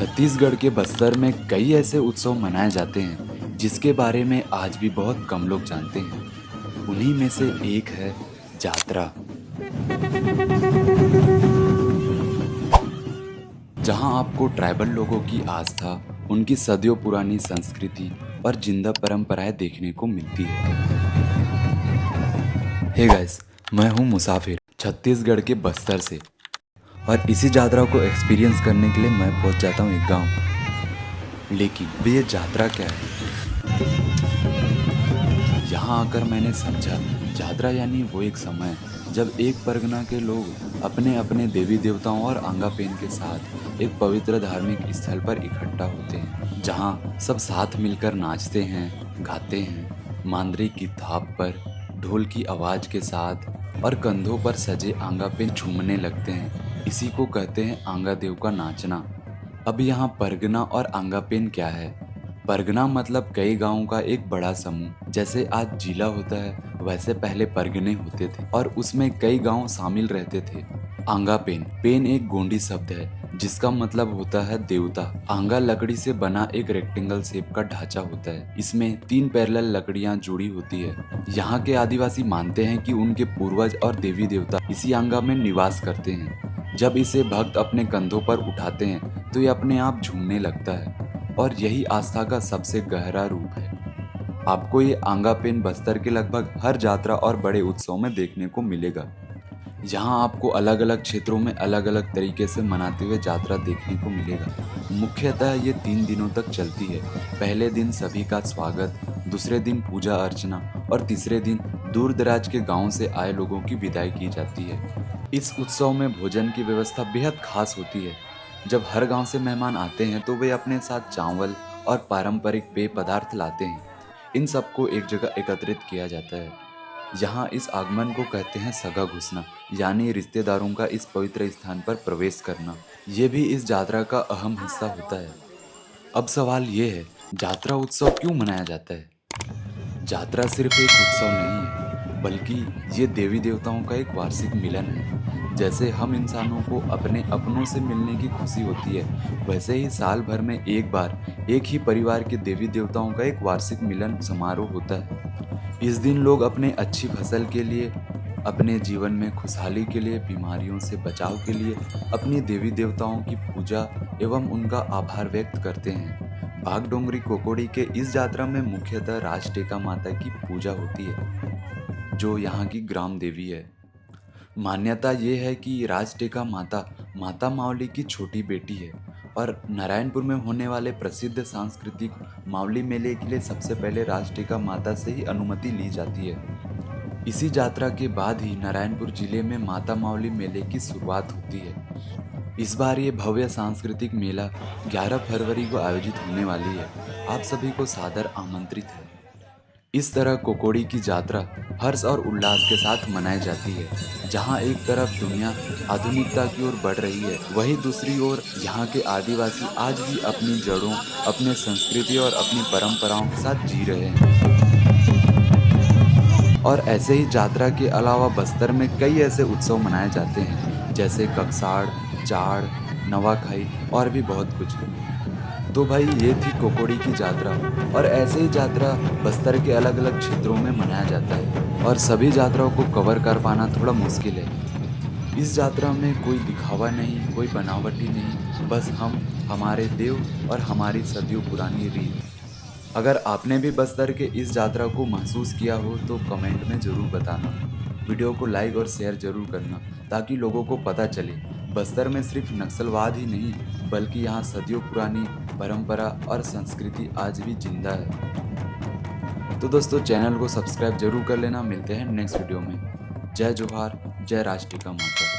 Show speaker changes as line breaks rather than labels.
छत्तीसगढ़ के बस्तर में कई ऐसे उत्सव मनाए जाते हैं जिसके बारे में आज भी बहुत कम लोग जानते हैं। उन्हीं में से एक है जातरा, जहां आपको ट्राइबल लोगों की आस्था, उनकी सदियों पुरानी संस्कृति और जिंदा परंपराएं देखने को मिलती है। हे गाइस, मैं हूं मुसाफिर छत्तीसगढ़ के बस्तर से, और इसी यात्रा को एक्सपीरियंस करने के लिए मैं पहुंच जाता हूं एक गांव। लेकिन ये यात्रा क्या है? यहाँ आकर मैंने समझा, यात्रा यानी वो एक समय जब एक परगना के लोग अपने अपने देवी देवताओं और आंगापेन के साथ एक पवित्र धार्मिक स्थल पर इकट्ठा होते हैं, जहाँ सब साथ मिलकर नाचते हैं, गाते हैं, मांदरी की थाप पर ढोल की आवाज के साथ और कंधों पर सजे आंगापेन झूमने लगते हैं। इसी को कहते हैं आंगा देव का नाचना। अब यहाँ परगना और आंगापेन क्या है? परगना मतलब कई गांवों का एक बड़ा समूह। जैसे आज जिला होता है, वैसे पहले परगने होते थे और उसमें कई गांव शामिल रहते थे। आंगापेन, पेन एक गोंडी शब्द है जिसका मतलब होता है देवता। आंगा लकड़ी से बना एक रेक्टेंगल शेप का ढांचा होता है। इसमें 3 पैरेलल लकड़ियां जुड़ी होती है। यहाँ के आदिवासी मानते हैं कि उनके पूर्वज और देवी देवता इसी आंगा में निवास करते हैं। जब इसे भक्त अपने कंधों पर उठाते हैं तो ये अपने आप झूमने लगता है, और यही आस्था का सबसे गहरा रूप है। आपको ये आंगापेन बस्तर के लगभग हर यात्रा और बड़े उत्सव में देखने को मिलेगा। यहाँ आपको अलग अलग क्षेत्रों में अलग अलग तरीके से मनाते हुए यात्रा देखने को मिलेगा। मुख्यतः ये 3 दिनों तक चलती है। पहले दिन सभी का स्वागत, दूसरे दिन पूजा अर्चना और तीसरे दिन दूर दराज के गांवों से आए लोगों की विदाई की जाती है। इस उत्सव में भोजन की व्यवस्था बेहद खास होती है। जब हर गांव से मेहमान आते हैं तो वे अपने साथ चावल और पारंपरिक पेय पदार्थ लाते हैं। इन सबको एक जगह एकत्रित किया जाता है। यहाँ इस आगमन को कहते हैं सगा घुसना, यानी रिश्तेदारों का इस पवित्र स्थान पर प्रवेश करना। ये भी इस यात्रा का अहम हिस्सा होता है। अब सवाल ये है, यात्रा उत्सव क्यों मनाया जाता है? यात्रा सिर्फ एक उत्सव नहीं है, बल्कि ये देवी देवताओं का एक वार्षिक मिलन है। जैसे हम इंसानों को अपने अपनों से मिलने की खुशी होती है, वैसे ही साल भर में एक बार एक ही परिवार के देवी देवताओं का एक वार्षिक मिलन समारोह होता है। इस दिन लोग अपने अच्छी फसल के लिए, अपने जीवन में खुशहाली के लिए, बीमारियों से बचाव के लिए अपनी देवी देवताओं की पूजा एवं उनका आभार व्यक्त करते हैं। बागडोंगरी कोकोड़ी के इस यात्रा में मुख्यतः राजटेका माता की पूजा होती है, जो यहाँ की ग्राम देवी है। मान्यता ये है कि राजटेका माता माता मावली की छोटी बेटी है, और नारायणपुर में होने वाले प्रसिद्ध सांस्कृतिक मावली मेले के लिए सबसे पहले राजटेका माता से ही अनुमति ली जाती है। इसी यात्रा के बाद ही नारायणपुर जिले में माता मावली मेले की शुरुआत होती है। इस बार ये भव्य सांस्कृतिक मेला 11 फरवरी को आयोजित होने वाली है। आप सभी को सादर आमंत्रित है। इस तरह कोकोड़ी की यात्रा हर्ष और उल्लास के साथ मनाई जाती है। जहां एक तरफ दुनिया आधुनिकता की ओर बढ़ रही है, वहीं दूसरी ओर यहाँ के आदिवासी आज भी अपनी जड़ों, अपने संस्कृति और अपनी परंपराओं के साथ जी रहे हैं। और ऐसे ही यात्रा के अलावा बस्तर में कई ऐसे उत्सव मनाए जाते हैं, जैसे ककसाड़, चाड़, नवाखाई और भी बहुत कुछ। तो भाई, ये थी कोकोड़ी की यात्रा, और ऐसे ही यात्रा बस्तर के अलग अलग क्षेत्रों में मनाया जाता है, और सभी यात्राओं को कवर कर पाना थोड़ा मुश्किल है। इस यात्रा में कोई दिखावा नहीं, कोई बनावटी नहीं, बस हम, हमारे देव और हमारी सदियों पुरानी रीत। अगर आपने भी बस्तर के इस यात्रा को महसूस किया हो तो कमेंट में ज़रूर बताना। वीडियो को लाइक और शेयर जरूर करना, ताकि लोगों को पता चले बस्तर में सिर्फ नक्सलवाद ही नहीं, बल्कि यहाँ सदियों पुरानी परंपरा और संस्कृति आज भी जिंदा है। तो दोस्तों, चैनल को सब्सक्राइब जरूर कर लेना। मिलते हैं नेक्स्ट वीडियो में। जय जोहार, जय राष्ट्रीय माता।